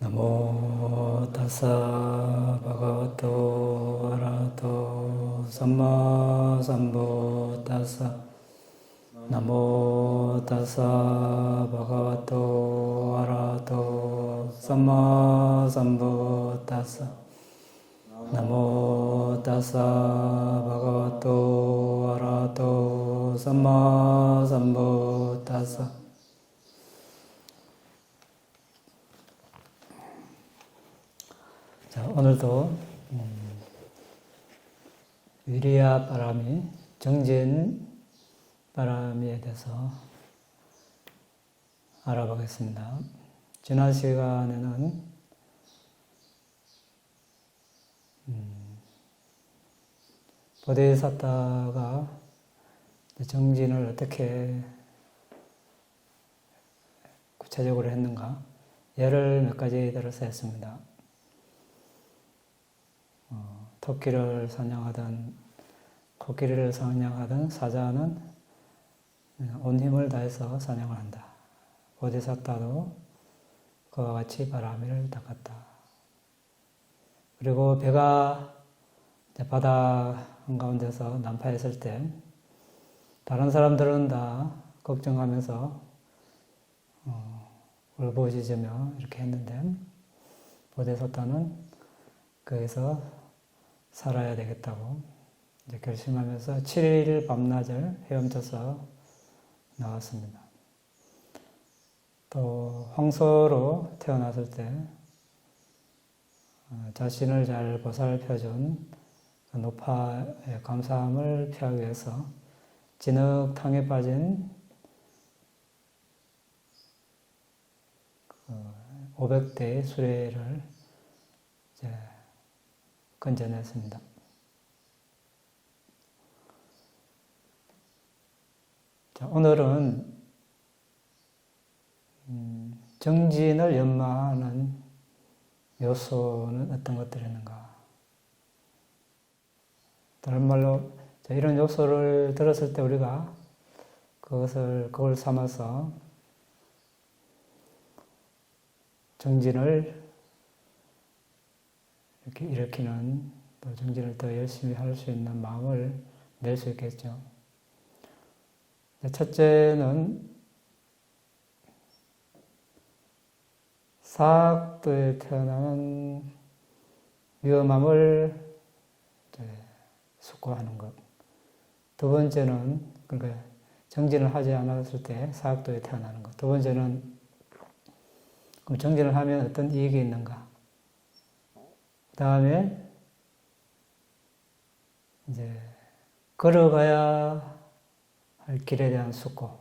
나모 타사 바가와토 아라하토 삼마 삼부타사. 나모 타사 바가와토 아라하토 삼마 삼부타사. 나모 타사 바가와토 아라하토 삼마 삼부타사. 자, 오늘도 위리야 바람이, 정진 바람에 대해서 알아보겠습니다. 지난 시간에는 보디사타가 정진을 어떻게 구체적으로 했는가, 예를 몇 가지 들어서 했습니다. 토끼를 사냥하던, 코끼리를 사냥하던 사자는 온 힘을 다해서 사냥을 한다. 보디사타도 그와 같이 바람이를 닦았다. 그리고 배가 바다 한가운데서 난파했을 때 다른 사람들은 다 걱정하면서 울부짖으며 이렇게 했는데, 보디사타는 거기서 살아야 되겠다고 이제 결심하면서 7일 밤낮을 헤엄쳐서 나왔습니다. 또 황소로 태어났을 때 자신을 잘 보살펴준 노파의 감사함을 표하기 위해서 진흙탕에 빠진 500대의 수레를 이제 건져냈습니다. 자, 오늘은 정진을 연마하는 요소는 어떤 것들이었는가. 다른 말로 이런 요소를 들었을 때 우리가 그걸 삼아서 정진을 이렇게 일으키는, 또 정진을 더 열심히 할 수 있는 마음을 낼 수 있겠죠. 첫째는 사학도에 태어나는 위험함을 숙고하는 것. 두 번째는, 그러니까 정진을 하지 않았을 때 사학도에 태어나는 것. 두 번째는, 그럼 정진을 하면 어떤 이익이 있는가? 그 다음에 이제 걸어가야 할 길에 대한 숙고.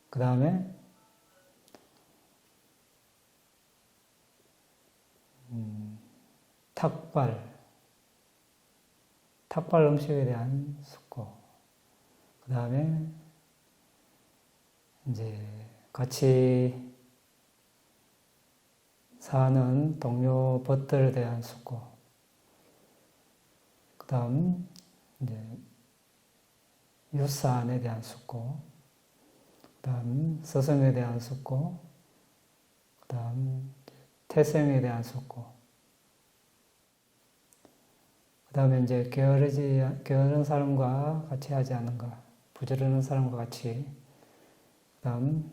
그 다음에 탁발 음식에 대한 숙고. 그 다음에 이제 같이 사는 동료 벗들에 대한 숙고. 그 다음 이제 유산에 대한 숙고. 그 다음 스승에 대한 숙고. 그 다음 태생에 대한 숙고. 그 다음에 이제 게으른 사람과 같이 하지 않는가. 부지런한 사람과 같이. 그 다음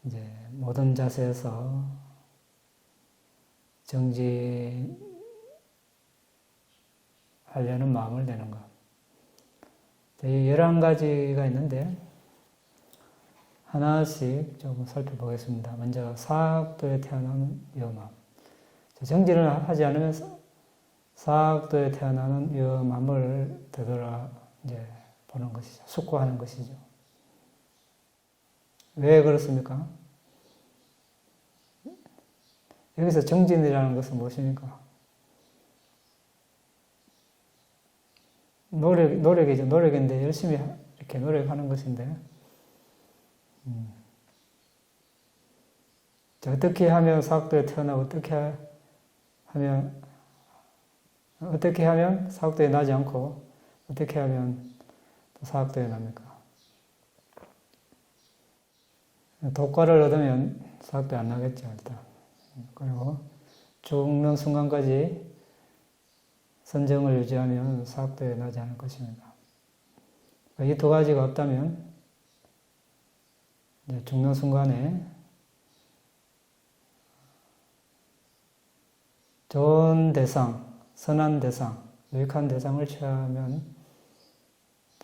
이제 모든 자세에서 정진하려는 마음을 내는 것. 이 11가지가 있는데 하나씩 조금 살펴보겠습니다. 먼저 사학도에 태어나는 위험함. 정진을 하지 않으면 사학도에 태어나는 위험함을 되돌아 이제 보는 것이죠. 숙고하는 것이죠. 왜 그렇습니까? 여기서 정진이라는 것은 무엇입니까? 노력이죠. 노력인데 열심히 이렇게 노력하는 것인데, 어떻게 하면 사학도에 태어나고 어떻게 하면 사학도에 나지 않고 어떻게 하면 또 사학도에 납니까? 독과를 얻으면 사학도에 안 나겠죠, 일단. 그리고 죽는 순간까지 선정을 유지하면 사학도에 나지 않을 것입니다. 이 두 가지가 없다면 이제 죽는 순간에 좋은 대상, 선한 대상, 유익한 대상을 취하면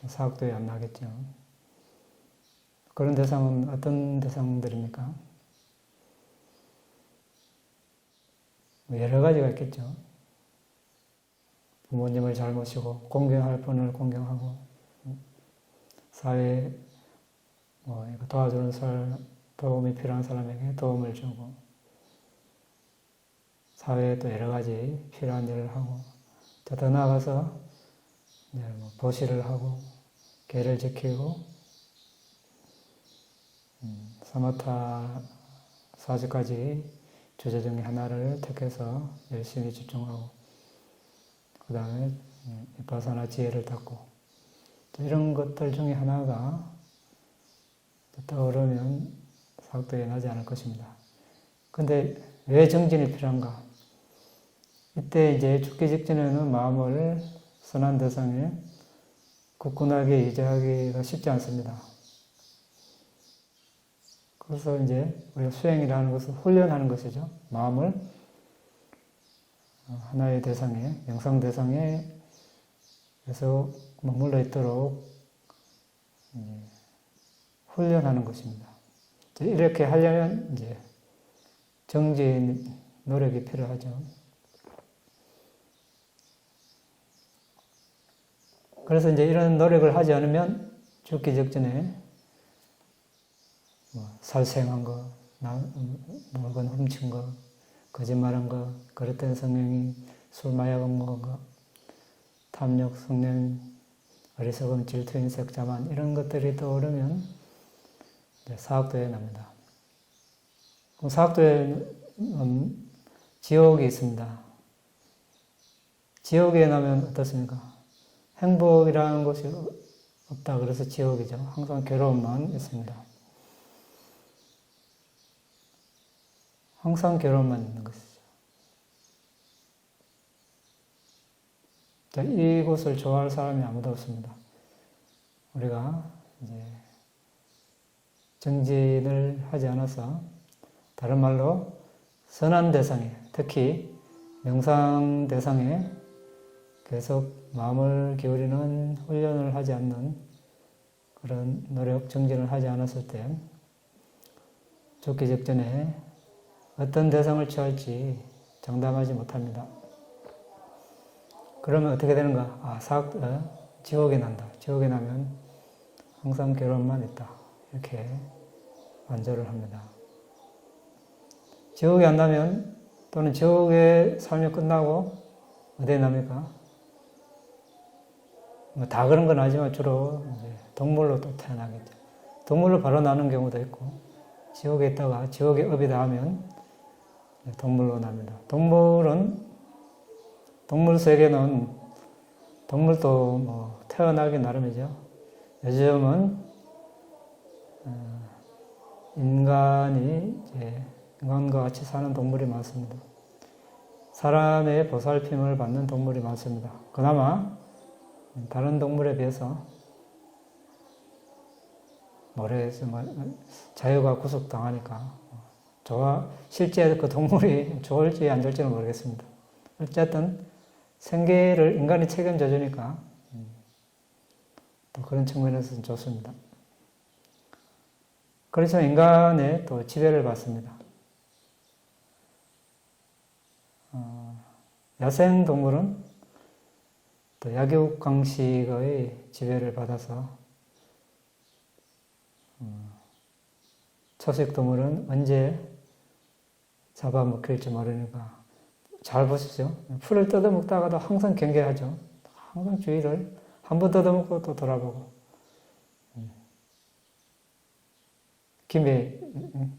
사학도에 안 나겠죠. 그런 대상은 어떤 대상들입니까? 여러 가지가 있겠죠. 부모님을 잘 모시고 공경할 분을 공경하고 사회에 도와주는 사람, 도움이 필요한 사람에게 도움을 주고 사회에 또 여러 가지 필요한 일을 하고 더 나아가서 이제 보시를 하고 계를 지키고 사마타 4지까지 주제 중에 하나를 택해서 열심히 집중하고 그 다음에 비파사나 지혜를 닦고 이런 것들 중에 하나가 떠오르면 사학도에 나지 않을 것입니다. 근데 왜 정진이 필요한가? 이때 이제 죽기 직전에는 마음을 선한 대상에 굳건하게 유지하기가 쉽지 않습니다. 그래서 이제 우리가 수행이라는 것은 훈련하는 것이죠. 마음을 하나의 대상에, 명상 대상에 계속 머물러 있도록 훈련하는 것입니다. 이렇게 하려면 이제 정진 노력이 필요하죠. 그래서 이제 이런 노력을 하지 않으면 죽기 직전에 살생한 거, 물건 훔친 거, 거짓말한 거, 그릇된 성령이 술, 마약 먹은 거, 탐욕, 성냄, 어리석음, 질투, 인색, 자만 이런 것들이 떠오르면 이제 사학도에 납니다. 그럼 사학도에는 지옥이 있습니다. 지옥에 나면 어떻습니까? 행복이라는 것이 없다. 그래서 지옥이죠. 항상 괴로움만 있습니다. 항상 괴로움만 있는 것이죠. 자, 이곳을 좋아할 사람이 아무도 없습니다. 우리가 이제 정진을 하지 않아서 다른 말로 선한 대상에, 특히 명상 대상에 계속 마음을 기울이는 훈련을 하지 않는 그런 노력, 정진을 하지 않았을 때 죽기 직전에 어떤 대상을 취할지 장담하지 못합니다. 그러면 어떻게 되는가? 지옥에 난다. 지옥에 나면 항상 괴로움만 있다. 이렇게 완조를 합니다. 지옥에 안 나면 또는 지옥의 삶이 끝나고 어디에 납니까? 다 그런 건 아니지만 주로 이제 동물로 또 태어나겠죠. 동물로 바로 나는 경우도 있고 지옥에 있다가 지옥의 업이 닿으면 동물로 납니다. 동물 세계는 동물도 태어나기 나름이죠. 요즘은 인간과 같이 사는 동물이 많습니다. 사람의 보살핌을 받는 동물이 많습니다. 그나마 다른 동물에 비해서 자유가 구속당하니까 실제 그 동물이 좋을지 안 좋을지는 모르겠습니다. 어쨌든 생계를 인간이 책임져 주니까 또 그런 측면에서는 좋습니다. 그렇지만 인간의 또 지배를 받습니다. 야생동물은 또 약육강식의 지배를 받아서 초식동물은 언제 잡아먹힐지 모르니까 잘 보십시오. 풀을 뜯어먹다가도 항상 경계하죠. 항상 주의를 한 번 뜯어먹고 또 돌아보고. 김해,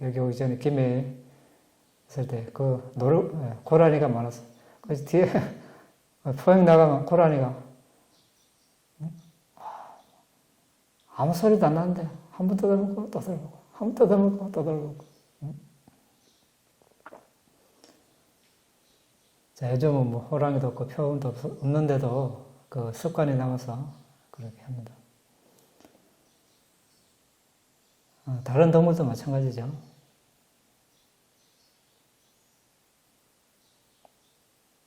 여기 오기 전에 김해 있을 때 고라니가 많았어. 그래서 뒤에 포획 나가면 고라니가 아무 소리도 안 나는데 한 번 뜯어먹고 또 뜯어먹고 한 번 뜯어먹고 또 뜯어먹고 요즘은 뭐 호랑이도 없고 표범도 없는데도 그 습관이 남아서 그렇게 합니다. 다른 동물도 마찬가지죠.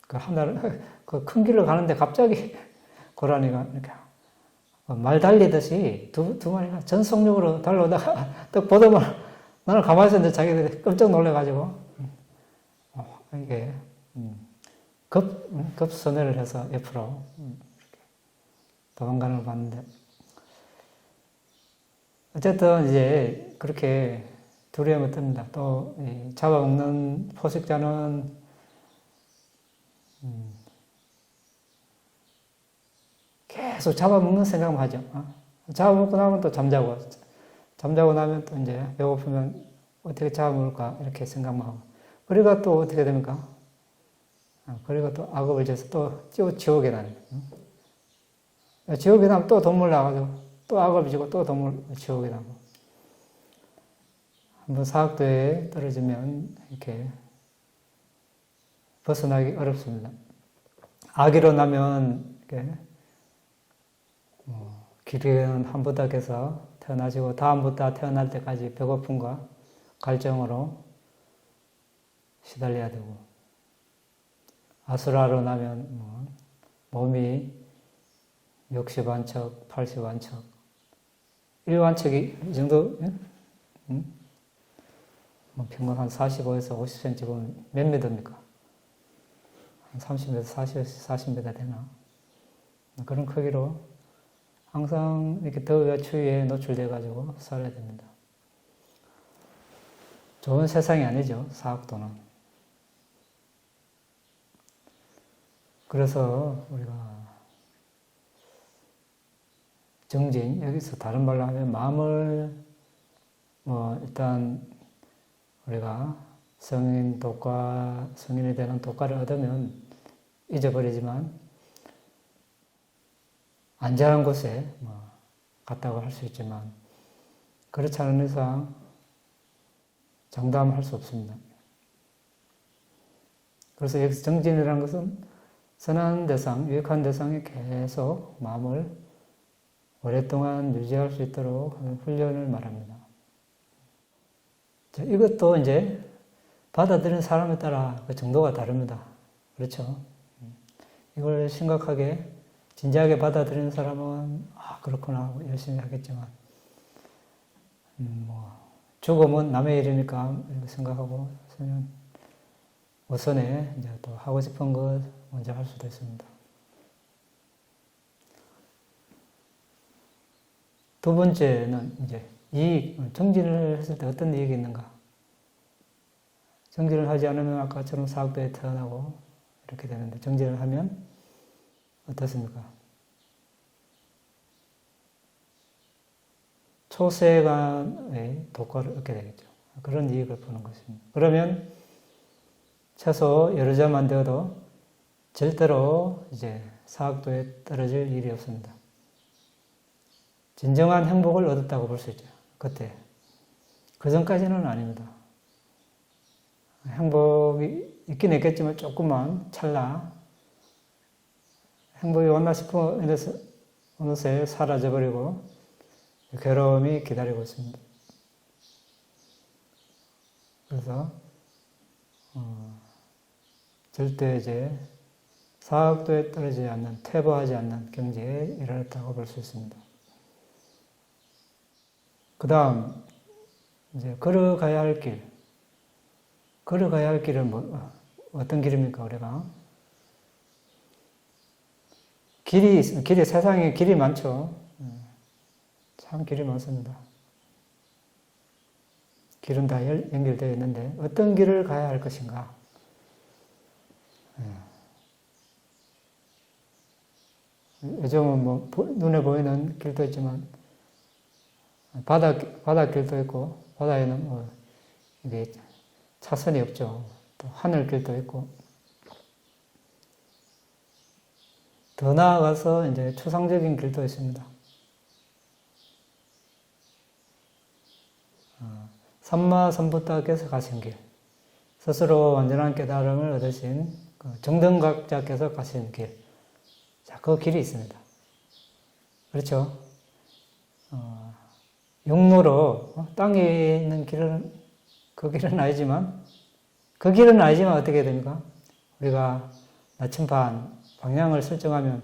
그 하나를, 그 큰 길을 가는데 갑자기 고라니가 이렇게 말 달리듯이 두 마리가 전속력으로 달려오다가 딱 보더만 나는 가만히 있었는데 자기들이 깜짝 놀래가지고 이게 급선회를 해서 옆으로 도망가는 걸 봤는데 어쨌든 이제 그렇게 두려움이 듭니다. 또 잡아먹는 포식자는 계속 잡아먹는 생각만 하죠. 잡아먹고 나면 또 잠자고 나면 또 이제 배고프면 어떻게 잡아먹을까 이렇게 생각만 하고 그리고 또 어떻게 됩니까? 그리고 또 악업을 지어서 또 지옥에 다니고 지옥에 가면 또 동물 나가지고 또 악업을 지고 또 동물 지옥에 가고 한번 사학도에 떨어지면 이렇게 벗어나기 어렵습니다. 아기로 나면 이렇게 길이는 한 부닥에서 태어나시고 다음 부닥 태어날 때까지 배고픔과 갈증으로 시달려야 되고 아수라로 나면 몸이 60완척, 80완척 1완척이 이 정도 평균 한 45에서 50cm 보면 몇 미터입니까? 한 30m, 40m 되나? 그런 크기로 항상 이렇게 더위와 추위에 노출돼가지고 살아야 됩니다. 좋은 세상이 아니죠, 사학도는. 그래서 우리가 정진, 여기서 다른 말로 하면 마음을 일단 우리가 성인이 되는 도과를 얻으면 잊어버리지만 안전한 곳에 갔다고 할 수 있지만 그렇지 않은 이상 장담할 수 없습니다. 그래서 여기서 정진이라는 것은 선한 대상, 유익한 대상에 계속 마음을 오랫동안 유지할 수 있도록 하는 훈련을 말합니다. 이것도 이제 받아들이는 사람에 따라 그 정도가 다릅니다. 그렇죠? 이걸 심각하게 진지하게 받아들이는 사람은 그렇구나 하고 열심히 하겠지만 죽음은 남의 일이니까 이렇게 생각하고 우선에 이제 또 하고 싶은 것 먼저 할 수도 있습니다. 두 번째는 이제 이익, 정진을 했을 때 어떤 이익이 있는가? 정진을 하지 않으면 아까처럼 사학도에 태어나고 이렇게 되는데 정진을 하면 어떻습니까? 초세간의 도과를 얻게 되겠죠. 그런 이익을 보는 것입니다. 그러면 최소 여러 자만 되어도 절대로 이제 사학도에 떨어질 일이 없습니다. 진정한 행복을 얻었다고 볼 수 있죠. 그때. 그 전까지는 아닙니다. 행복이 있긴 있겠지만 조금만 찰나 행복이 왔나 싶어 어느새 사라져버리고 괴로움이 기다리고 있습니다. 그래서 절대 이제 사학도에 떨어지지 않는, 퇴보하지 않는 경지에 이르렀다고 볼 수 있습니다. 그 다음 이제 걸어가야 할 길은 어떤 길입니까, 우리가? 길이 세상에 길이 많죠. 참 길이 많습니다. 길은 다 연결되어 있는데 어떤 길을 가야 할 것인가? 요즘은 눈에 보이는 길도 있지만 바닷길도 있고 바다에는 이게 차선이 없죠. 또 하늘길도 있고 더 나아가서 이제 추상적인 길도 있습니다. 삼마삼부타께서 가신 길, 스스로 완전한 깨달음을 얻으신 그 정등각자께서 가신 길. 자, 그 길이 있습니다. 그렇죠? 육로로 땅에 있는 길은 그 길은 아니지만 어떻게 됩니까? 우리가 나침반 방향을 설정하면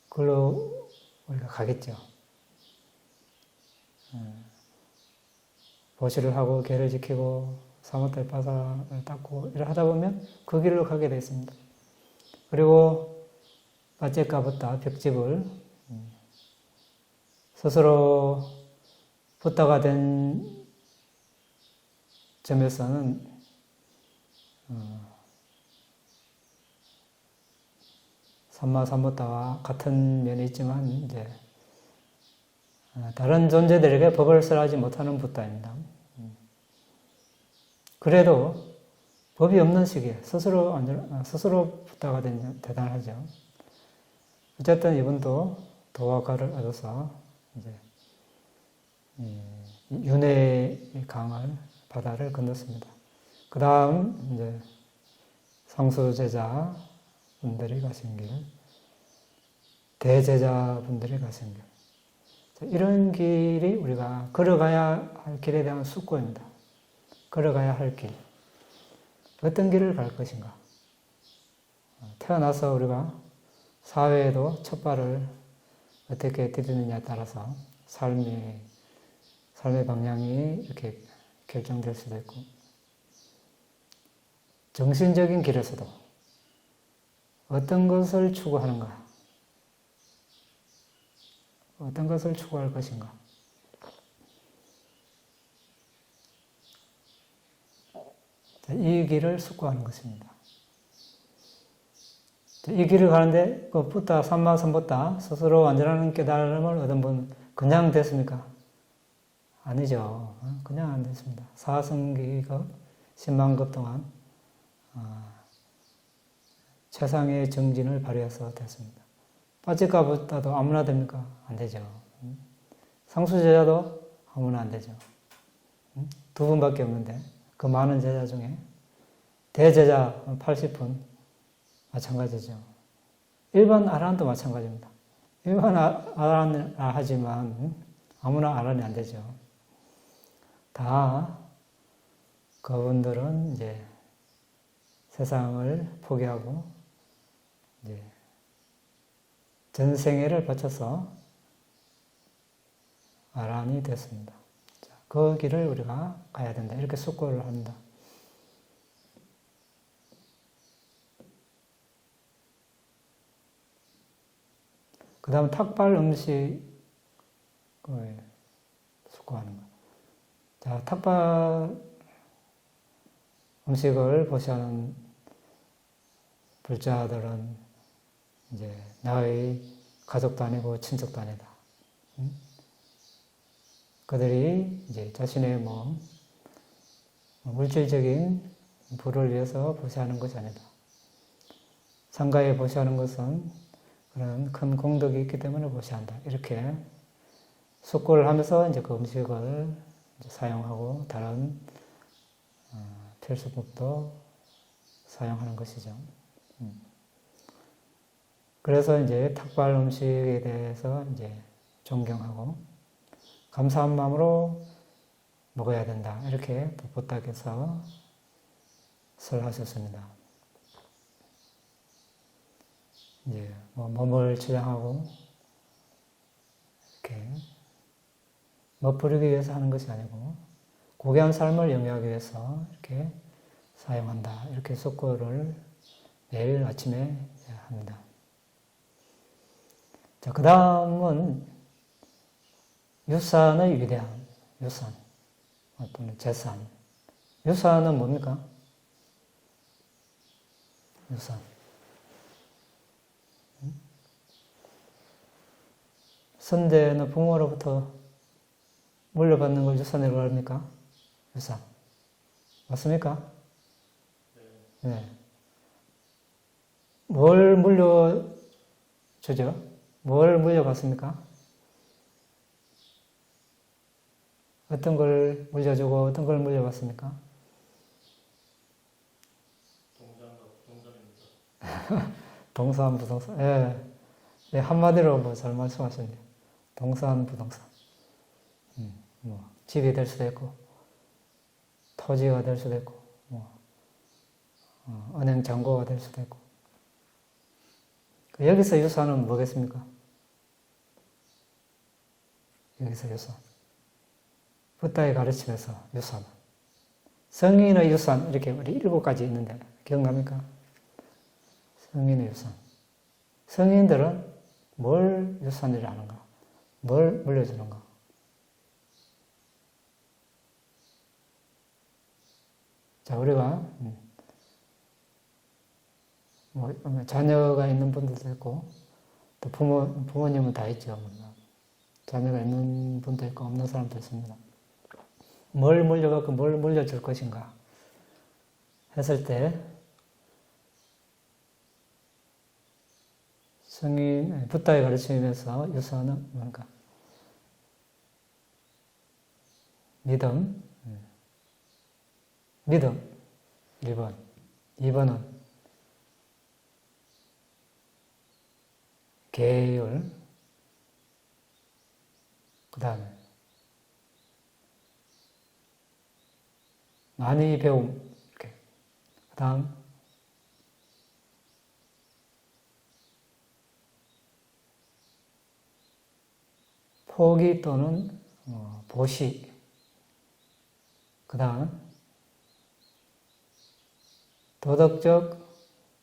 그걸로 우리가 가겠죠. 보시를 하고 개를 지키고 사무탈 바사를 닦고 이렇게 하다 보면 그 길로 가게 되어 있습니다. 그리고 빠째까붙다 벽집을 스스로 붓다가 된 점에서는 삼마삼부타와 같은 면이 있지만 이제 다른 존재들에게 법을 설하지 못하는 붓다입니다. 그래도 법이 없는 시기에 스스로 붓다가 된 대단하죠. 어쨌든 이분도 도화가를 얻어서 이제 윤회의 강을 바다를 건넜습니다. 그 다음 이제 상수제자 분들이 가신 길, 대제자 분들이 가신 길. 이런 길이 우리가 걸어가야 할 길에 대한 숙고입니다. 걸어가야 할 길. 어떤 길을 갈 것인가? 태어나서 우리가 사회에도 첫 발을 어떻게 디디느냐에 따라서 삶의 방향이 이렇게 결정될 수도 있고, 정신적인 길에서도 어떤 것을 추구하는가? 어떤 것을 추구할 것인가? 이 길을 숙고하는 것입니다. 이 길을 가는데 그 붓다, 삼마삼부타 스스로 완전한 깨달음을 얻은 분 그냥 됐습니까? 아니죠. 그냥 안 됐습니다. 사성기급, 10만급 동안 최상의 정진을 발휘해서 됐습니다. 빠찌까붓다도 아무나 됩니까? 안 되죠. 상수제자도 아무나 안 되죠. 두 분밖에 없는데 그 많은 제자 중에 대제자 80분 마찬가지죠. 일반 아란도 마찬가지입니다. 일반 아란을 하지만 아무나 아란이 안 되죠. 다 그분들은 이제 세상을 포기하고 이제 전생애를 바쳐서 아란이 됐습니다. 자, 그 길을 우리가 가야 된다. 이렇게 숙고를 합니다. 그 다음 탁발 음식을 숙고하는 것. 자, 탁발 음식을 보시는 불자들은 이제 나의 가족도 아니고 친척도 아니다. 그들이 이제 자신의 물질적인 부를 위해서 보시하는 것이 아니다. 상가에 보시하는 것은 그런 큰 공덕이 있기 때문에 보시한다. 이렇게 숙고를 하면서 이제 그 음식을 이제 사용하고 다른 필수품도 사용하는 것이죠. 그래서 이제 탁발 음식에 대해서 이제 존경하고 감사한 마음으로 먹어야 된다. 이렇게 보따께서 설하셨습니다. 이제 몸을 치장하고 이렇게 멋부리기 위해서 하는 것이 아니고 고귀한 삶을 영위하기 위해서 이렇게 사용한다. 이렇게 숙고를 매일 아침에 합니다. 자, 그 다음은 유산의 위대함, 유산 또는 재산. 유산은 뭡니까? 유산. 선대는 부모로부터 물려받는 걸 유산이라고 합니까? 유산. 맞습니까? 네. 뭘 물려주죠? 뭘 물려받습니까? 어떤 걸 물려주고 어떤 걸 물려받습니까? 동산, 부동산. 예. 네, 한마디로 뭐 잘 말씀하셨네요. 동산, 부동산. 뭐, 집이 될 수도 있고, 토지가 될 수도 있고, 뭐, 은행 잔고가 될 수도 있고. 여기서 유산은 뭐겠습니까? 여기서 유산. 붓다의 가르침에서 유산. 성인의 유산, 이렇게 우리 7가지 있는데, 기억납니까? 성인의 유산. 성인들은 뭘 유산이라 하는가? 뭘 물려주는가? 자, 우리가, 뭐, 자녀가 있는 분들도 있고, 또 부모님은 다 있죠. 자녀가 있는 분도 있고, 없는 사람도 있습니다. 뭘 물려갖고 뭘 물려줄 것인가? 했을 때, 붓다의 가르침에서 유산은 뭔가? 믿음, 1번. 2번은 계율, 그 다음에 많이 배움, 이렇게. 그 다음 포기 또는 보시, 그 다음 도덕적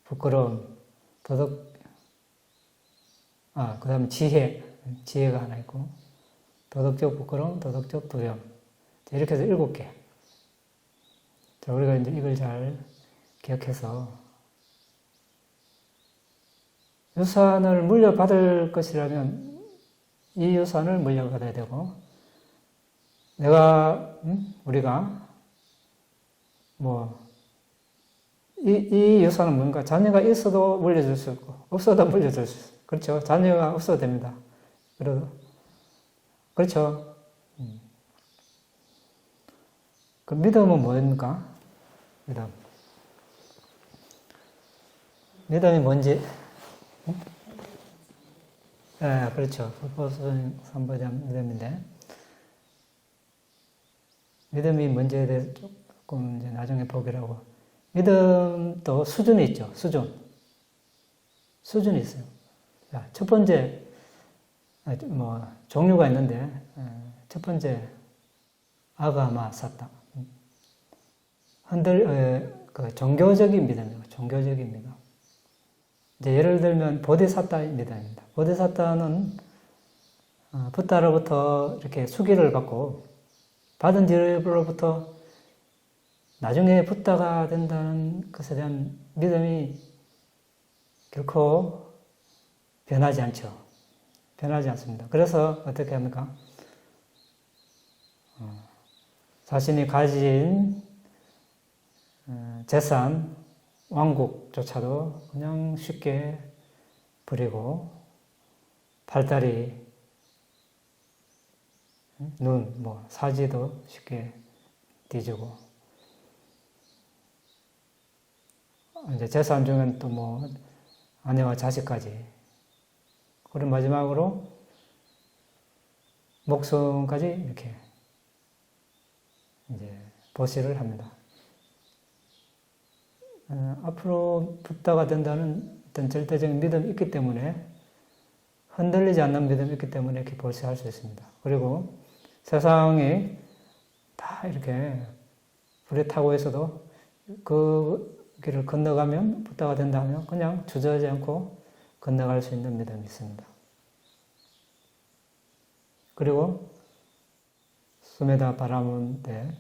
부끄러움, 그 다음에 지혜가 하나 있고, 도덕적 부끄러움, 도덕적 두려움. 이렇게 해서 7개. 자, 우리가 이제 이걸 잘 기억해서, 유산을 물려받을 것이라면, 이 유산을 물려받아야 되고, 우리가, 이 유산은 뭔가 자녀가 있어도 물려줄 수 있고 없어도 물려줄 수 있어요. 그렇죠? 자녀가 없어도 됩니다. 그렇죠? 그 믿음은 뭐입니까? 믿음이 뭔지? 네, 그렇죠. 불법소행 3번장 믿음인데, 믿음이 뭔지에 대해서 조금 이제 나중에 보기라고. 믿음도 수준이 있죠. 수준이 있어요. 자, 첫 번째, 종류가 있는데, 첫 번째, 아가마 사타. 종교적인 믿음이에요. 종교적인 믿음. 이제 예를 들면, 보디사타의 믿음입니다. 보디사타는, 붓다로부터 이렇게 수기를 받고, 받은 뒤로부터 나중에 붓다가 된다는 것에 대한 믿음이 결코 변하지 않죠. 변하지 않습니다. 그래서 어떻게 합니까? 자신이 가진 재산, 왕국조차도 그냥 쉽게 버리고, 팔다리, 눈, 사지도 쉽게 뒤지고, 이제 재산 중엔 또 아내와 자식까지. 그리고 마지막으로 목숨까지 이렇게 이제 보시를 합니다. 앞으로 붓다가 된다는 어떤 절대적인 믿음이 있기 때문에, 흔들리지 않는 믿음이 있기 때문에 이렇게 보시할 수 있습니다. 그리고 세상이 다 이렇게 불에 타고 있어도 그 길을 건너가면, 붓다가 된다 하면 그냥 주저하지 않고 건너갈 수 있는 믿음이 있습니다. 그리고 수메다 바라문데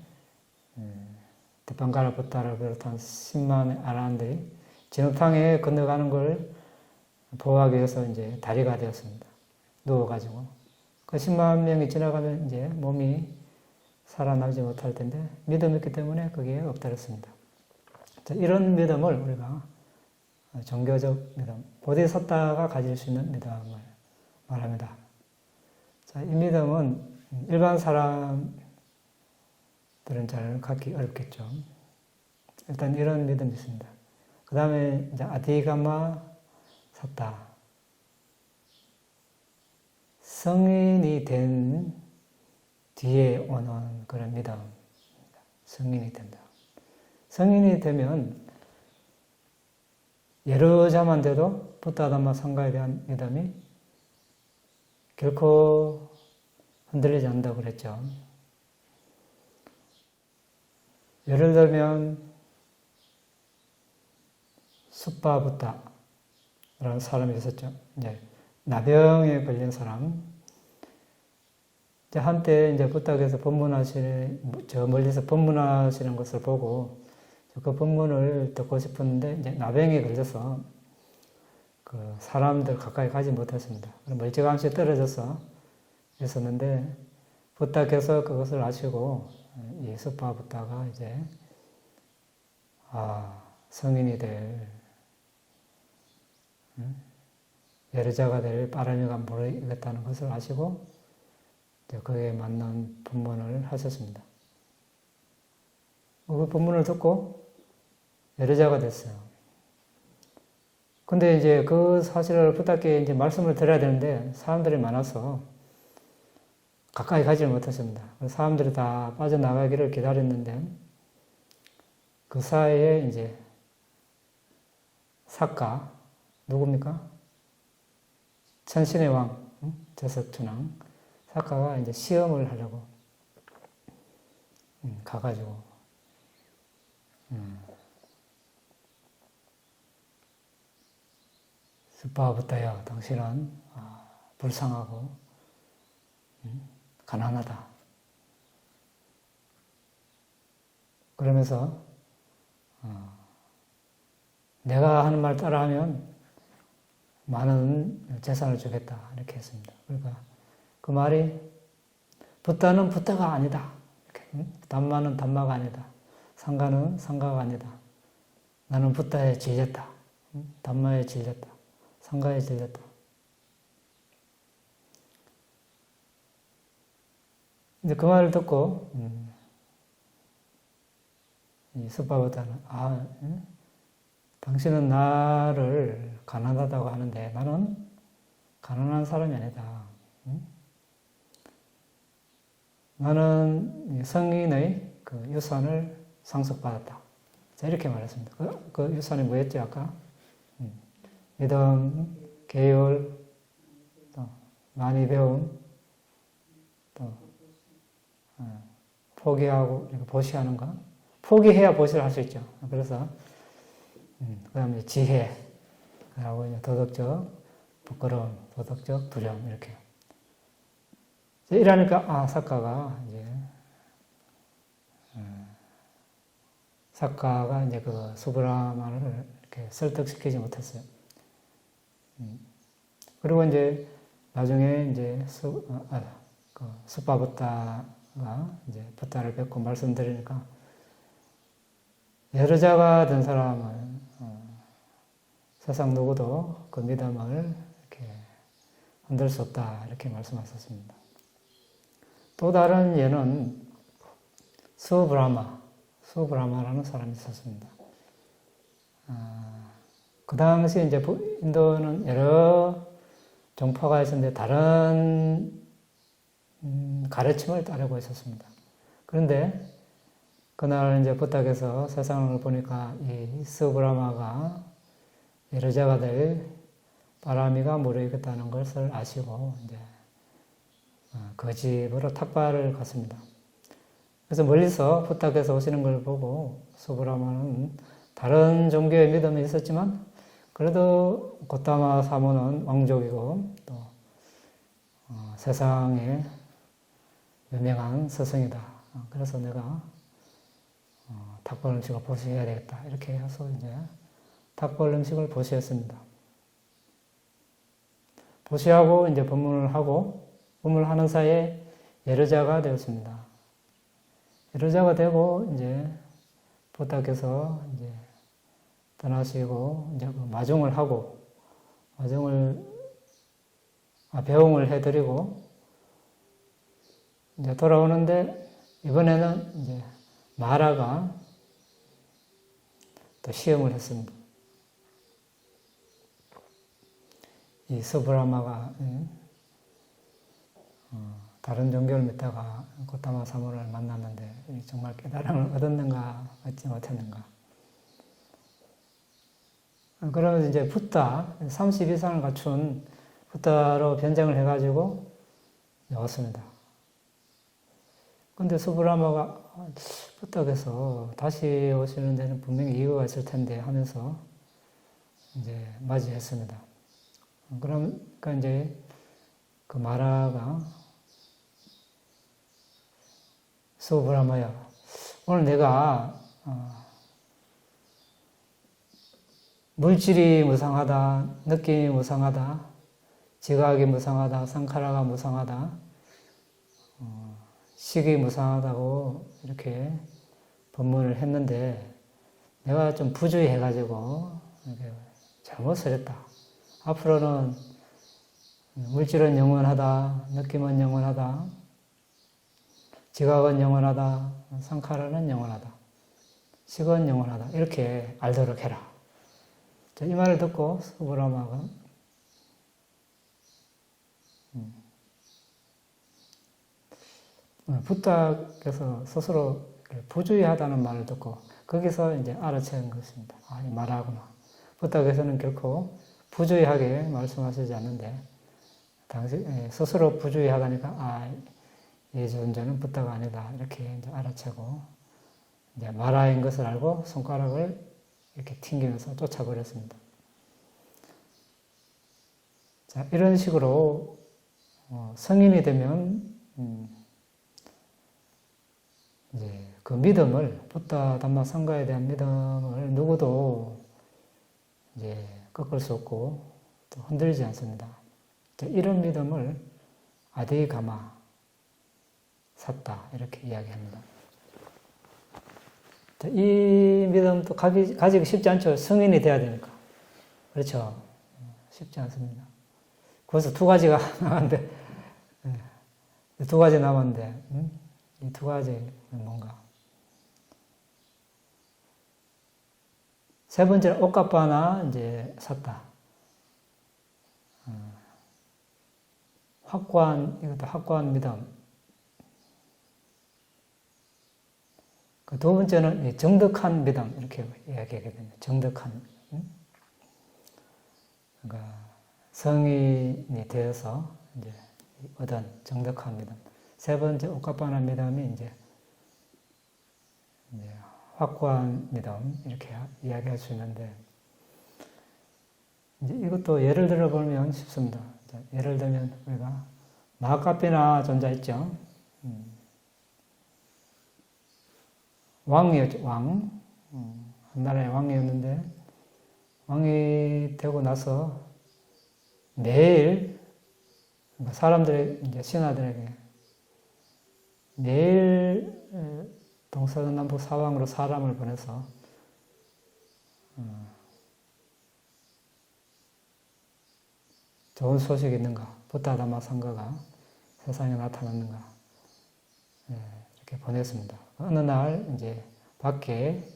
대방가라 붓다를 비롯한 10만의 아라한들이 진흙탕에 건너가는 걸 보호하기 위해서 이제 다리가 되었습니다. 누워가지고. 그 10만 명이 지나가면 이제 몸이 살아나지 못할 텐데, 믿음이 있기 때문에 거기에 엎드렸습니다. 자, 이런 믿음을 우리가 종교적 믿음, 보디사타가 가질 수 있는 믿음을 말합니다. 자, 이 믿음은 일반 사람들은 잘 갖기 어렵겠죠. 일단 이런 믿음이 있습니다. 그 다음에 이제 아디가마 샀다. 성인이 된 뒤에 오는 그런 믿음. 성인이 된다. 성인이 되면 여러 자만 돼도 부타담마 상가에 대한 믿음이 결코 흔들리지 않는다고 그랬죠. 예를 들면 숫바부타라는 사람이 있었죠. 이제 나병에 걸린 사람. 이제 한때 이제 부탁에서 저 멀리서 법문하시는 것을 보고 그 법문을 듣고 싶었는데 이제 나병에 걸려서 그 사람들 가까이 가지 못했습니다. 멀찌감치 떨어져서 있었는데 부탁해서 그것을 아시고 이 숫바부타가 이제 성인이 될 예르자가 될 빠라미가 모르겠다는 것을 아시고 이제 그에 맞는 법문을 하셨습니다. 그 법문을 듣고 예르자가 됐어요. 근데 이제 그 사실을 부탁해 이제 말씀을 드려야 되는데 사람들이 많아서 가까이 가지 못했습니다. 사람들이 다 빠져나가기를 기다렸는데 그 사이에 이제 사카 누굽니까? 천신의 왕 제석춘왕 사카가 이제 시험을 하려고 가가지고 숫바부타야 당신은 불쌍하고 가난하다. 그러면서 내가 하는 말 따라하면 많은 재산을 주겠다 이렇게 했습니다. 그러니까 그 말이 부타는 부타가 아니다. 이렇게, 담마는 담마가 아니다. 상가는 상가가 아니다. 나는 부타에 질렸다. 담마에 질렸다. 상가에 질렸다. 이제 그 말을 듣고 이 숫바부타는 당신은 나를 가난하다고 하는데 나는 가난한 사람이 아니다. 나는 성인의 그 유산을 상속받았다. 자, 이렇게 말했습니다. 그 유산이 뭐였죠, 아까? 믿음, 계율, 또 많이 배움, 또 포기하고 보시하는 거. 포기해야 보시를 할 수 있죠. 그래서 그 다음에 지혜, 그리고 이제 도덕적 부끄러움, 도덕적 두려움 이렇게. 이러니까 사카가 이제 그 수브라마를 이렇게 설득시키지 못했어요. 그리고 이제 나중에 이제 숫바부타가 이제 부타를 뵙고 말씀드리니까 예르자가 된 사람은 세상 누구도 그 믿음을 이렇게 흔들 수 없다 이렇게 말씀하셨습니다. 또 다른 예는 수브라마라는 사람이 있었습니다. 그 당시 이제 인도는 여러 종파가 있었는데 다른 가르침을 따르고 있었습니다. 그런데 그날 이제 부탁에서 세상을 보니까 이 수브라마가 예르자가 될 빠라미가 모르겠다는 것을 아시고 이제 그 집으로 탁발을 갔습니다. 그래서 멀리서 부탁해서 오시는 걸 보고 수브라마는 다른 종교의 믿음이 있었지만 그래도 고타마 사모는 왕족이고 또 세상에 유명한 스승이다. 그래서 내가 탁발 음식을 보시해야 되겠다. 이렇게 해서 이제 탁발 음식을 보시했습니다. 보시하고 이제 법문을 하는 사이에 예르자가 되었습니다. 예르자가 되고 이제 부탁해서 이제 떠나시고 이제 마중을 하고 배웅을 해드리고 이제 돌아오는데 이번에는 이제 마라가 또 시험을 했습니다. 이 서브라마가 다른 종교를 믿다가 고타마 사무를 만났는데 정말 깨달음을 얻었는가 얻지 못했는가. 그러면서 이제 붓다 32상을 갖춘 붓다로 변장을 해가지고 왔습니다. 근데 서브라마가 붓다께서 다시 오시는 데는 분명히 이유가 있을 텐데 하면서 이제 맞이했습니다. 그러니까 이제 그 마라가 서브라마야, 오늘 내가 물질이 무상하다, 느낌이 무상하다, 지각이 무상하다, 상카라가 무상하다, 식이 무상하다고 이렇게 법문을 했는데 내가 좀 부주의 해가지고 잘못을 했다. 앞으로는 물질은 영원하다, 느낌은 영원하다, 지각은 영원하다, 상카라는 영원하다, 식은 영원하다, 이렇게 알도록 해라. 이 말을 듣고 서브라마가 붓다께서 스스로 부주의하다는 말을 듣고 거기서 이제 알아챈 것입니다. 아, 이 말하구나. 붓다께서는 결코 부주의하게 말씀하시지 않는데 당시 스스로 부주의하다니까 아, 이 존재는 붓다가 아니다 이렇게 이제 알아채고 이제 마라인 것을 알고 손가락을 이렇게 튕기면서 쫓아버렸습니다. 자, 이런 식으로 성인이 되면 이제 그 믿음을, 붓다 담마 상가에 대한 믿음을 누구도 이제 꺾을 수 없고 또 흔들지 않습니다. 이런 믿음을 아디가마 샀다 이렇게 이야기합니다. 이 믿음도 가지기 쉽지 않죠. 성인이 돼야 되니까. 그렇죠. 쉽지 않습니다. 그래서 두 가지가 남았는데, 두 가지 남았는데, 이 두 가지는 뭔가. 세 번째는 옷값바나 이제 샀다. 확고한, 이것도 확고한 믿음. 그 두 번째는 정득한 믿음, 이렇게 이야기하게 됩니다. 정득한. 그러니까 성인이 되어서 이제 얻은 정득한 믿음. 세 번째 옥가빠나 믿음이 이제 확고한 믿음, 이렇게 이야기할 수 있는데, 이제 이것도 예를 들어 보면 쉽습니다. 예를 들면 우리가 마카페나 존자 있죠. 왕이었죠, 왕. 한 나라의 왕이었는데, 왕이 되고 나서 매일, 사람들의, 이제 신하들에게 매일 동서남북 사방으로 사람을 보내서, 좋은 소식이 있는가, 붓다다마 상가가 세상에 나타났는가, 이렇게 보냈습니다. 어느 날 이제 밖에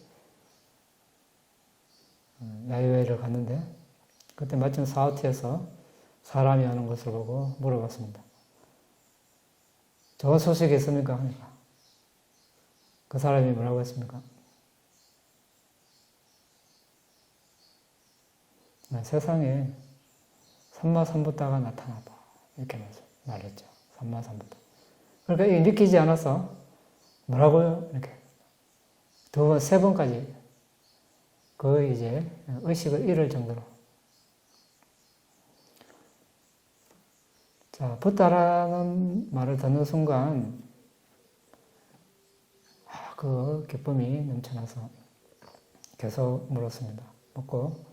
야유회를 갔는데 그때 마침 사우트에서 사람이 오는 것을 보고 물어봤습니다. 좋은 소식이 있습니까? 하니까 그 사람이 뭐라고 했습니까? 세상에 삼마삼부타가 나타나다 이렇게 말했죠. 삼마삼부타. 그러니까 이게 믿기지 않아서 뭐라고요? 이렇게 두 번, 세 번까지 거의 이제 의식을 잃을 정도로. 자, 붓다라는 말을 듣는 순간 그 기쁨이 넘쳐나서 계속 물었습니다. 묻고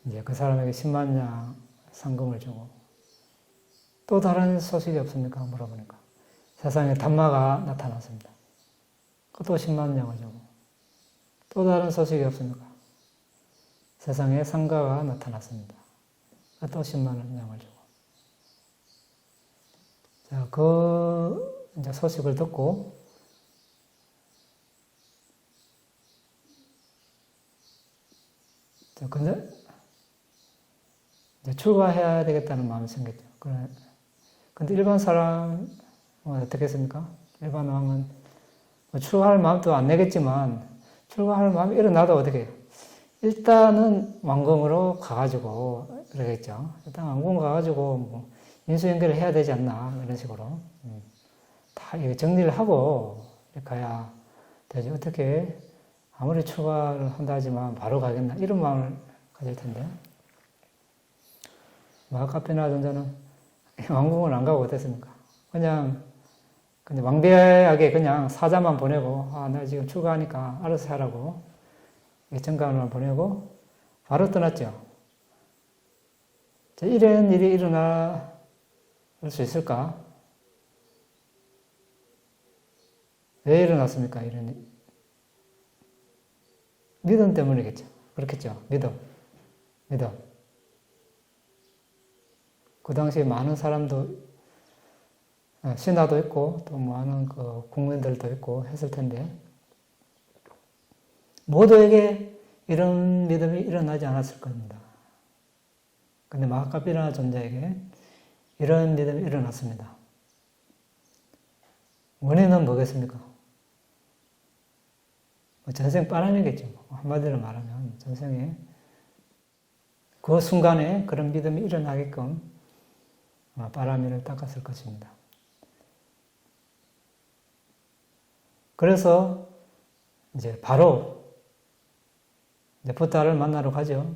이제 그 사람에게 10만 냥 상금을 주고 또 다른 소식이 없습니까? 물어보니까 세상에 담마가 나타났습니다. 또 10만 냥을 주고 또 다른 소식이 없습니까? 세상에 상가가 나타났습니다. 또 10만 냥을 주고. 자, 그 이제 소식을 듣고 자, 근데 이제 출가해야 되겠다는 마음이 생겼죠. 근데 일반 사람은 어떻게 했습니까? 일반 왕은 뭐 출가할 마음도 안 내겠지만 출가할 마음이 일어나도 어떻게 해요? 일단은 왕궁으로 가가지고 그러겠죠. 일단 왕궁 가가지고 뭐 인수인계를 해야 되지 않나 이런 식으로 다 정리를 하고 가야 되지. 어떻게 아무리 출가를 한다 하지만 바로 가겠나 이런 마음을 가질 텐데 마하카피나 존자는 왕궁을 안 가고 어땠습니까? 그냥 왕비하게 그냥 사자만 보내고 나 지금 출가하니까 알아서 하라고 정감만 보내고 바로 떠났죠. 이런 일이 일어날 수 있을까? 왜 일어났습니까? 이런 일. 믿음 때문이겠죠. 그렇겠죠. 믿음. 그 당시에 많은 사람도 신하도 있고 또 많은 그 국민들도 있고 했을 텐데 모두에게 이런 믿음이 일어나지 않았을 겁니다. 근데 마하카피나 존자에게 이런 믿음이 일어났습니다. 원인은 뭐겠습니까? 전생 바람이겠죠. 한마디로 말하면 전생에 그 순간에 그런 믿음이 일어나게끔 바람이를 닦았을 것입니다. 그래서 이제 바로 부타를 만나러 가죠.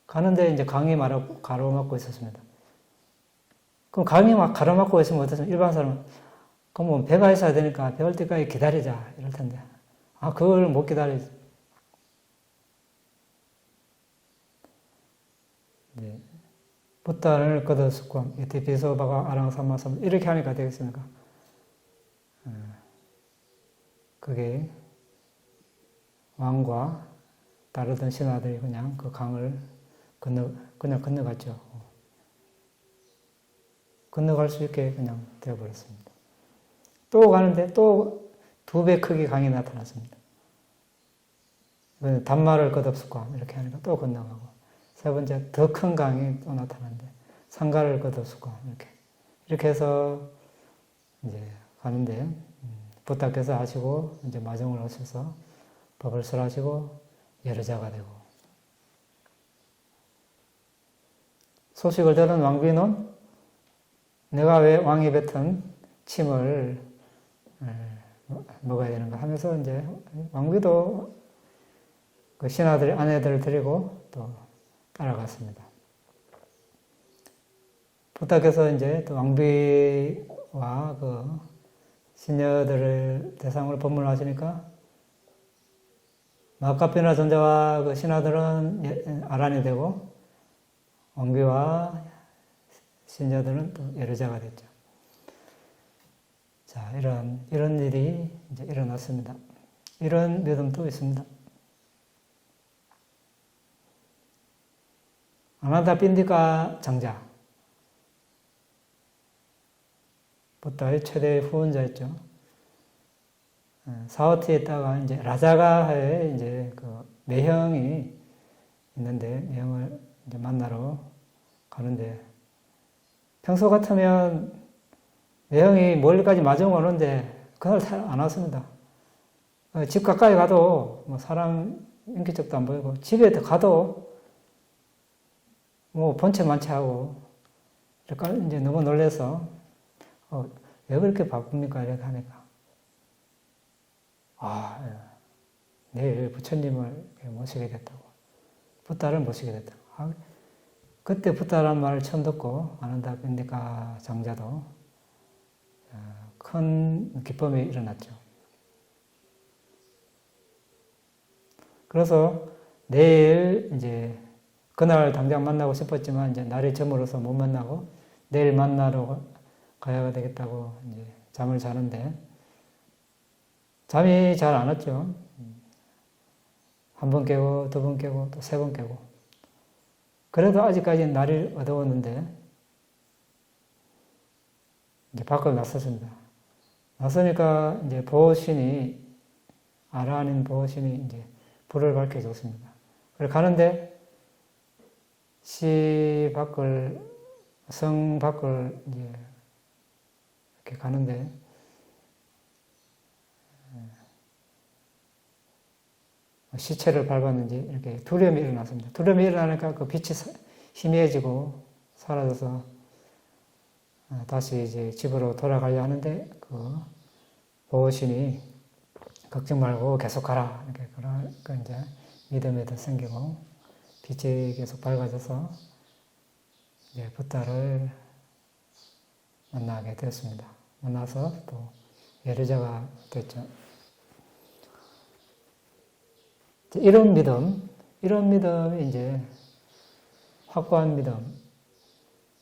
가는데 이제 강이 가로막고 있었습니다. 그럼 강이 막 가로막고 있으면 어떻습니까? 일반 사람은 그럼 뭐 배가 있어야 되니까 배 올 때까지 기다리자 이럴 텐데 그걸 못 기다리죠. 부타를 거두었고 이티비소바가 아랑사마삼 이렇게 하니까 되겠습니까? 그게 왕과 따르던 신하들이 그냥 그 강을 그냥 건너갔죠. 건너갈 수 있게 그냥 되어버렸습니다. 또 가는데 또 2배 크기 강이 나타났습니다. 단말을 거듭수고 이렇게 하니까 또 건너가고 세 번째 더 큰 강이 또 나타났는데 상가를 거듭수고 이렇게 해서 이제 가는데 부탁해서 하시고 이제 마정을 하셔서 법을 설하시고 예르자가 되고 소식을 들은 왕비는 내가 왜 왕이 뱉은 침을 먹어야 되는가 하면서 이제 왕비도 그 신하들 아내들을 데리고 또 따라갔습니다. 부탁해서 이제 또 왕비와 그 신녀들을 대상으로 법문을 하시니까 마하카피나 존자와 그 신하들은 아란이 되고 왕비와 신녀들은 또 예르자가 됐죠. 자, 이런 일이 이제 일어났습니다. 이런 믿음도 있습니다. 아나다 빈디카 장자, 부타의 최대 후원자였죠. 사와티에 있다가 이제 라자가의 이제 그 매형이 있는데 매형을 이제 만나러 가는데 평소 같으면 매형이 멀리까지 마중 오는데 그날 안 왔습니다. 집 가까이 가도 뭐 사람 인기척도 안 보이고 집에 가도 뭐 본체 만취하고 이제 너무 놀라서 왜 그렇게 바쁩니까? 이렇게 하니까 내일 부처님을 모시게 됐다고 부타를 모시게 됐다고 그때 부타라는 말을 처음 듣고 아난다 빈디카 장자도 큰 기쁨이 일어났죠. 그래서 내일 이제 그날 당장 만나고 싶었지만 이제 날이 저물어서 못 만나고 내일 만나러 가야 되겠다고 이제 잠을 자는데 잠이 잘 안 왔죠. 한 번 깨고 두 번 깨고 또 세 번 깨고 그래도 아직까지는 날이 어두웠는데 이제 밖으로 나섰습니다. 나서니까 이제 보호신이 아라닌 보호신이 이제 불을 밝혀줬습니다. 그래 가는데 시 밖을, 성 밖을 이제 이렇게 가는데, 시체를 밟았는지 이렇게 두려움이 일어났습니다. 두려움이 일어나니까 그 빛이 희미해지고 사라져서 다시 이제 집으로 돌아가려 하는데 그 보호신이 걱정 말고 계속 가라. 이렇게 그러니까 이제 믿음이 더 생기고 빛이 계속 밝아져서 이제 붓다를 만나게 되었습니다. 만나서 또 예리자가 됐죠. 이런 믿음이 이제 확고한 믿음,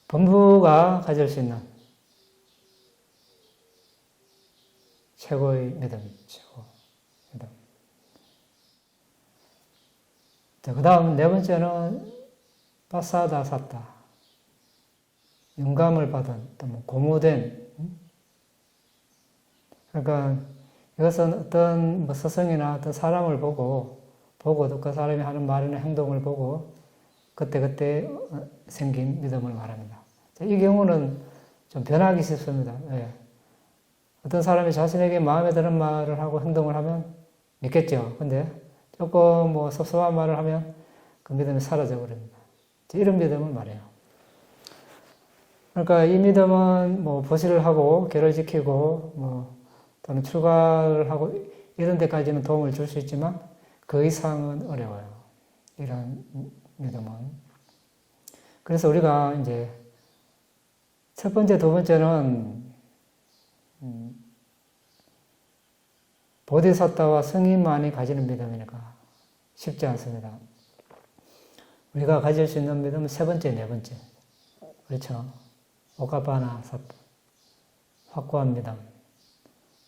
범부가 가질 수 있는 최고의 믿음이죠. 믿음. 자, 그 다음 네 번째는 빠사다 샀다. 영감을 받은, 또 뭐 고무된. 그러니까 이것은 어떤 뭐 스승이나 어떤 사람을 보고 또 그 사람이 하는 말이나 행동을 보고 그때 생긴 믿음을 말합니다. 자, 이 경우는 좀 변하기 쉽습니다. 예. 어떤 사람이 자신에게 마음에 드는 말을 하고 행동을 하면 믿겠죠. 근데 조금 뭐 섭섭한 말을 하면 그 믿음이 사라져 버립니다. 이런 믿음을 말해요. 그러니까 이 믿음은 뭐 보시를 하고 계를 지키고 뭐 또는 출가를 하고 이런 데까지는 도움을 줄 수 있지만 그 이상은 어려워요. 이런 믿음은. 그래서 우리가 이제 첫 번째, 두 번째는 보디사타와 성인만이 가지는 믿음이니까 쉽지 않습니다. 우리가 가질 수 있는 믿음은 세 번째, 네 번째. 그렇죠? 오카파나 사토. 확고한 믿음.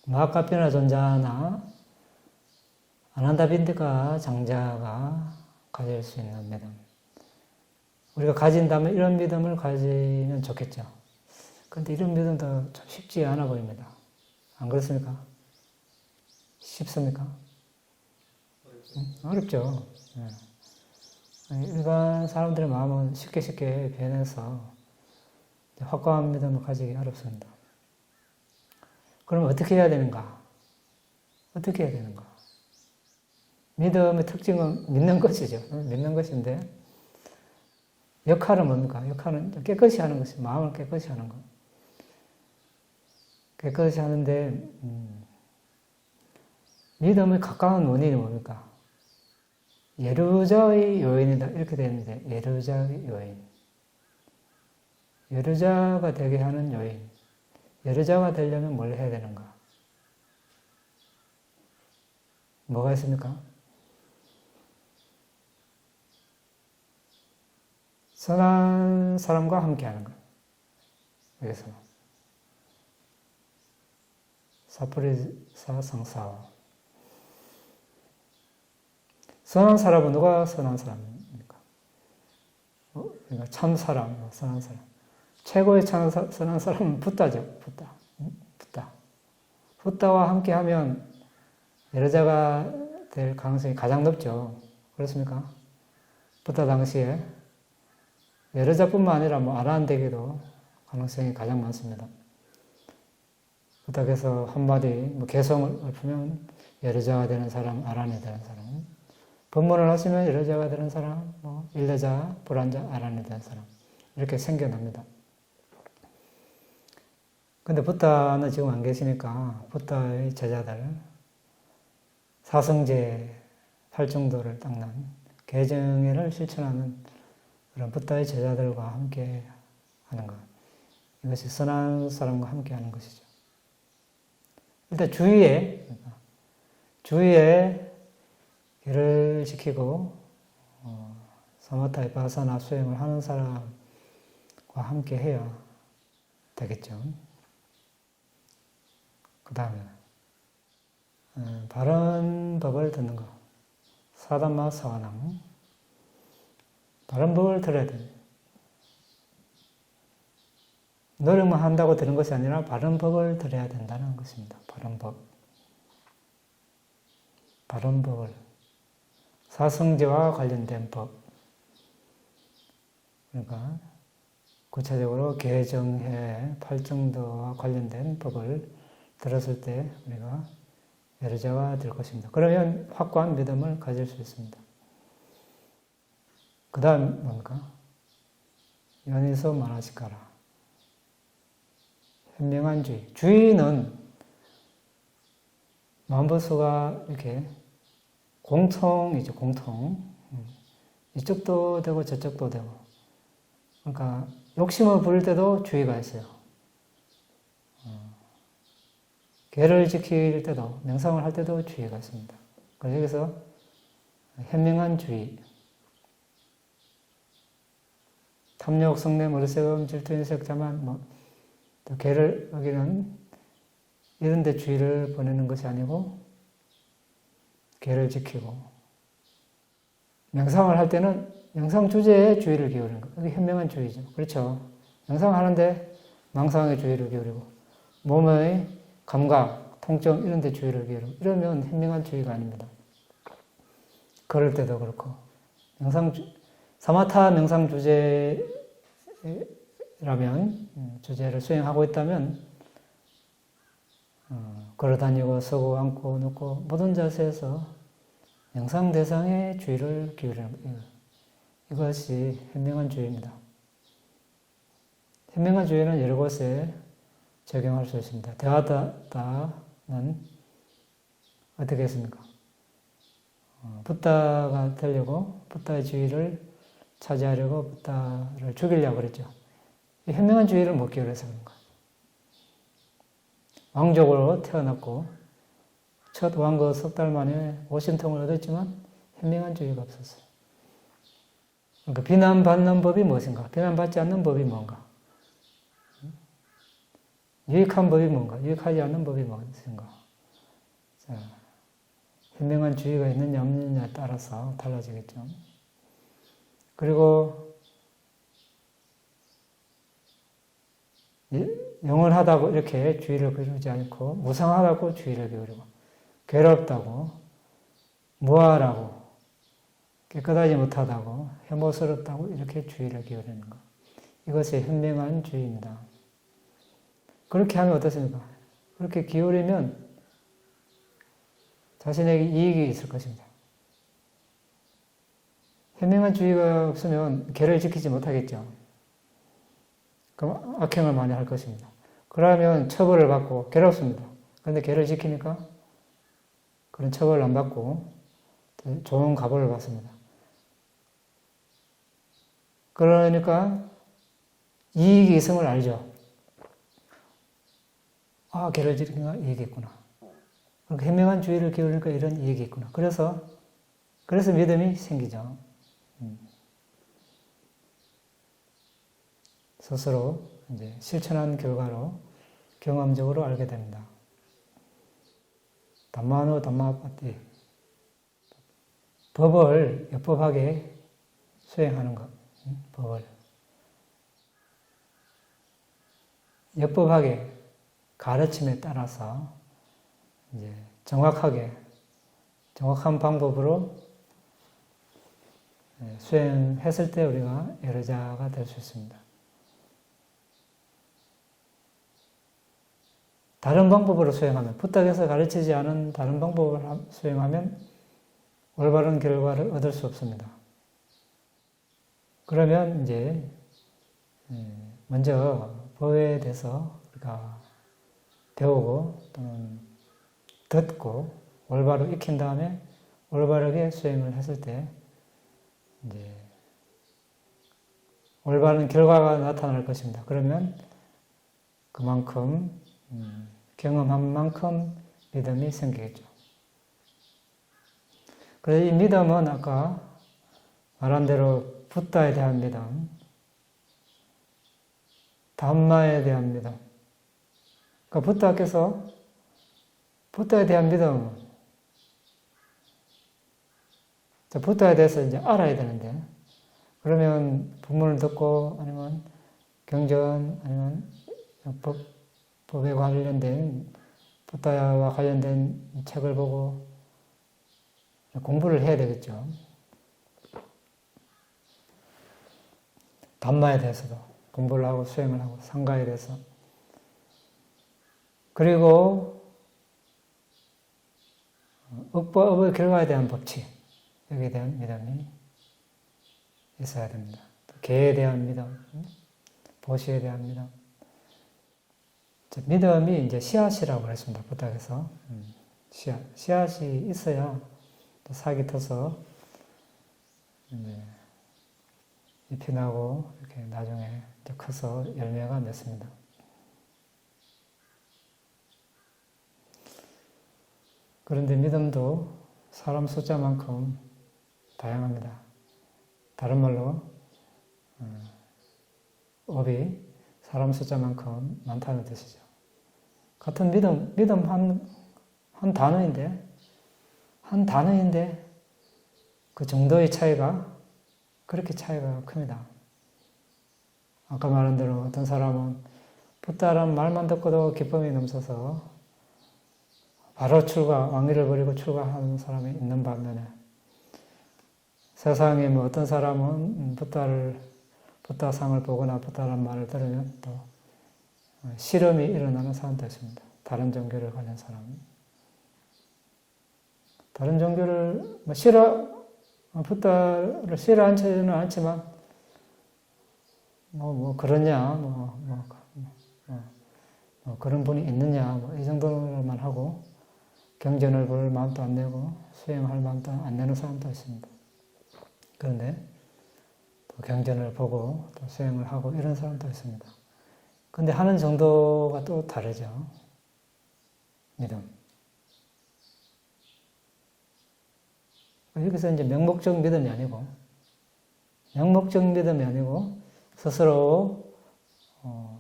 마하카피나 존자나 아난다빈드가 장자가 가질 수 있는 믿음. 우리가 가진다면 이런 믿음을 가지면 좋겠죠. 그런데 이런 믿음도 좀 쉽지 않아 보입니다. 안 그렇습니까? 쉽습니까? 어렵죠. 일반 사람들의 마음은 쉽게 변해서 확고한 믿음을 가지기 어렵습니다. 그럼 어떻게 해야 되는가? 어떻게 해야 되는가? 믿음의 특징은 믿는 것이죠. 믿는 것인데 역할은 뭡니까? 역할은 깨끗이 하는 것이 마음을 깨끗이 하는 것. 깨끗이 하는데 믿음의 가까운 원인이 뭡니까? 예루자의 요인이다. 이렇게 되는데 예루자의 요인. 예루자가 되게 하는 요인. 예루자가 되려면 뭘 해야 되는가? 뭐가 있습니까? 선한 사람과 함께 하는 것. 여기서. 사프리사 성사와. 선한 사람은 누가 선한 사람입니까? 그러니까 참 사람, 선한 사람. 최고의 선한 사람은 붓다죠. 붓다. 붓다와 함께 하면 예루자가 될 가능성이 가장 높죠. 그렇습니까? 붓다 당시에 예루자뿐만 아니라 뭐 아라한에게도 가능성이 가장 많습니다. 부탁해서 한마디 뭐 개성을 읊으면 예루자가 되는 사람, 아란이 되는 사람. 법문을 하시면 예루자가 되는 사람, 뭐 일레자, 불안자, 아란이 되는 사람. 이렇게 생겨납니다. 근데 붓다는 지금 안 계시니까 붓다의 제자들, 사성제, 팔중도를 닦는 개정회를 실천하는 그런 붓다의 제자들과 함께 하는 것. 이것이 선한 사람과 함께 하는 것이죠. 일단 주위에 길을 지키고 사마타 비파사나 수행을 하는 사람과 함께 해야 되겠죠. 그 다음에 바른 법을 듣는 것. 사담마 사와남. 바른 법을 들어야 돼. 노력만 한다고 되는 것이 아니라 바른 법을 들어야 된다는 것입니다. 바른 법. 바른 법을. 사성제와 관련된 법. 그러니까 구체적으로 개정해 팔정도와 관련된 법을 들었을 때 우리가 예르자가 될 것입니다. 그러면 확고한 믿음을 가질 수 있습니다. 그 다음 뭡니까? 연이서 만화시카라. 현명한 주의. 주의는 만부수가 이렇게 공통이죠, 공통. 이쪽도 되고 저쪽도 되고. 그러니까 욕심을 부릴 때도 주의가 있어요. 계를 지킬 때도, 명상을 할 때도 주의가 있습니다. 그래서 여기서 현명한 주의. 탐욕, 성내, 머리세금, 질투, 인색, 자만, 또 계를, 여기는 이런 데 주의를 보내는 것이 아니고, 계를 지키고, 명상을 할 때는 명상 주제에 주의를 기울이는 거. 이게 현명한 주의죠. 그렇죠. 명상하는데 망상에 주의를 기울이고, 몸의 감각, 통증, 이런 데 주의를 기울이고, 이러면 현명한 주의가 아닙니다. 걸을 때도 그렇고, 사마타 명상 주제라면, 주제를 수행하고 있다면, 걸어다니고, 서고, 앉고, 눕고, 모든 자세에서 명상 대상에 주의를 기울이는 것. 이것이 현명한 주의입니다. 현명한 주의는 여러 곳에 적용할 수 있습니다. 대화다는 어떻게 했습니까? 붓다가 되려고, 붓다의 주의를 차지하려고 붓다를 죽이려고 그랬죠. 현명한 주의를 못 기울여서 그런 거예요. 왕족으로 태어났고, 첫 왕거 석 달 만에 오신통을 얻었지만 현명한 주의가 없었어요. 그러니까 비난받는 법이 무엇인가? 비난받지 않는 법이 뭔가? 유익한 법이 뭔가? 유익하지 않는 법이 무엇인가? 자, 현명한 주의가 있느냐 없느냐에 따라서 달라지겠죠. 그리고 영원하다고 이렇게 주의를 기울이지 않고 무상하다고 주의를 기울이고 괴롭다고 무아라고 깨끗하지 못하다고 혐오스럽다고 이렇게 주의를 기울이는 것. 이것이 현명한 주의입니다. 그렇게 하면 어떻습니까? 그렇게 기울이면 자신에게 이익이 있을 것입니다. 현명한 주의가 없으면 계를 지키지 못하겠죠. 그럼 악행을 많이 할 것입니다. 그러면 처벌을 받고 괴롭습니다. 그런데 계를 지키니까 그런 처벌을 안 받고 좋은 가보를 받습니다. 그러니까 이익이 있음을 알죠. 아, 계를 지키니까 이익이 있구나. 그러니까 현명한 주의를 기울이니까 이런 이익이 있구나. 그래서 믿음이 생기죠. 스스로 이제 실천한 결과로 경험적으로 알게 됩니다. 담마노 담마파티. 법을 엽법하게 수행하는 것. 법을. 엽법하게 가르침에 따라서 이제 정확한 방법으로 수행했을 때 우리가 예르자가 될 수 있습니다. 다른 방법으로 수행하면, 부탁해서 가르치지 않은 다른 방법을 수행하면 올바른 결과를 얻을 수 없습니다. 그러면 이제 먼저 법에 대해서 우리가 배우고 또는 듣고 올바로 익힌 다음에 올바르게 수행을 했을 때 이제 올바른 결과가 나타날 것입니다. 그러면 그만큼 경험한 만큼 믿음이 생기겠죠. 그래서 이 믿음은 아까 말한 대로 붓다에 대한 믿음, 담마에 대한 믿음. 그러니까 붓다께서 붓다에 대한 믿음, 붓다에 대해서 이제 알아야 되는데, 그러면 법문을 듣고 아니면 경전 아니면 법에 관련된 붓다와 관련된 책을 보고 공부를 해야 되겠죠. 담마에 대해서도 공부를 하고 수행을 하고 상가에 대해서 그리고 업과 업의 결과에 대한 법칙 여기에 대한 믿음이 있어야 됩니다. 또 계에 대한 믿음, 보시에 대한 믿음. 믿음이 이제 씨앗이라고 그랬습니다. 부탁에서 씨앗이 있어야 또 싹이 터서 이제 잎이 나고 이렇게 나중에 이제 커서 열매가 맺습니다. 그런데 믿음도 사람 숫자만큼 다양합니다. 다른 말로 업이 사람 숫자만큼 많다는 뜻이죠. 같은 믿음 한 단어인데 그 정도의 차이가 그렇게 차이가 큽니다. 아까 말한 대로 어떤 사람은 붓다란 말만 듣고도 기쁨이 넘쳐서 바로 왕위를 버리고 출가하는 사람이 있는 반면에 세상에 뭐 어떤 사람은 붓다상을 보거나 붓다란 말을 들으면 또 실험이 일어나는 사람도 있습니다. 다른 종교를 가진 사람은. 다른 종교를 붓다를 싫어하지는 않지만 그러냐 그런 분이 있느냐 이 정도로만 하고 경전을 볼 마음도 안 내고 수행할 마음도 안 내는 사람도 있습니다. 그런데 또 경전을 보고 또 수행을 하고 이런 사람도 있습니다. 근데 하는 정도가 또 다르죠. 믿음. 여기서 이제 명목적 믿음이 아니고 스스로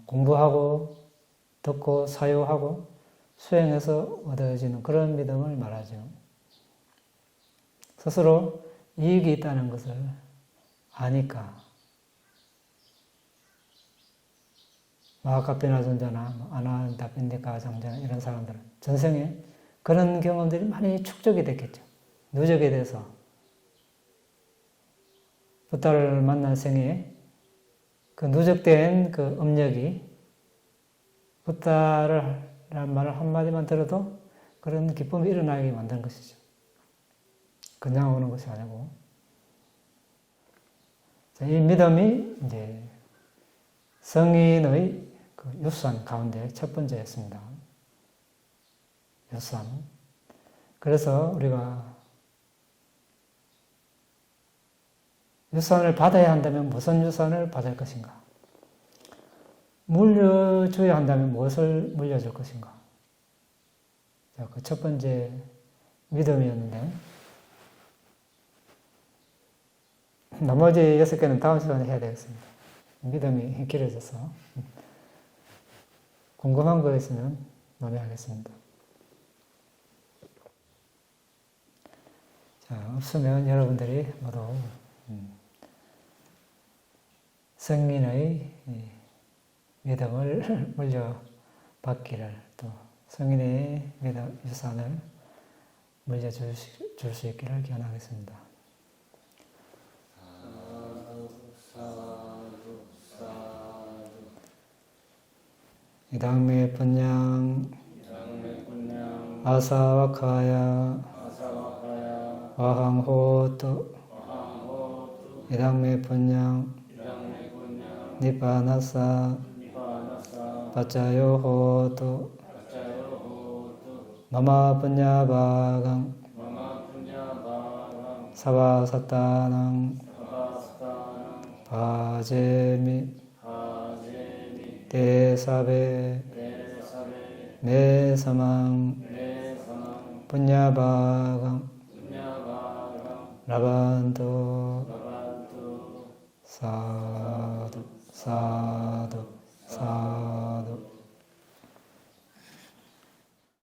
공부하고 듣고 사유하고 수행해서 얻어지는 그런 믿음을 말하죠. 스스로 이익이 있다는 것을 아니까 마하카피나 존자나 아나한다핀디카 장자나 이런 사람들은 전생에 그런 경험들이 많이 축적이 됐겠죠. 누적에 대해서 붓다를 만난 생에 그 누적된 그 업력이 붓다라는 말을 한마디만 들어도 그런 기쁨이 일어나게 만든 것이죠. 그냥 오는 것이 아니고. 이 믿음이 이제 성인의 그 유산 가운데 첫 번째였습니다. 유산. 그래서 우리가 유산을 받아야 한다면 무슨 유산을 받을 것인가? 물려줘야 한다면 무엇을 물려줄 것인가? 그 첫 번째 믿음이었는데 나머지 6개는 다음 시간에 해야 되겠습니다. 믿음이 길어져서 궁금한 거 있으면 논의하겠습니다. 자, 없으면 여러분들이 모두 성인의 믿음을 물려받기를 또 성인의 믿음 유산을 물려줄 수 있기를 기원하겠습니다. 이당메 분양 아사와카야 와항호토 이당메 분양 니파나사 파짜요호토 마마 분야바강 사바사타낭 바제미 대사베 메사망 분야바강 라반토 사두 사두 사두